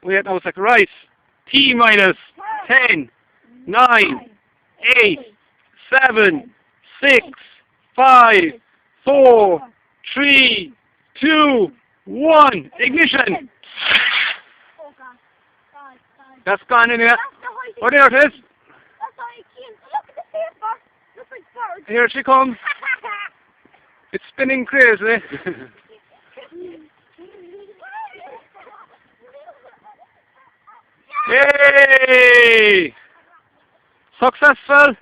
Wait, now it's like, right. T minus 10, 9, 8, 7, 6, 5, 4, 3, 2, 1. Ignition! Oh God. God. That's gone in here. That's the height. Oh, there it is. That's how I came. Look at the paper. Looks like birds. Here she comes. It's spinning crazy. Yay! Successful!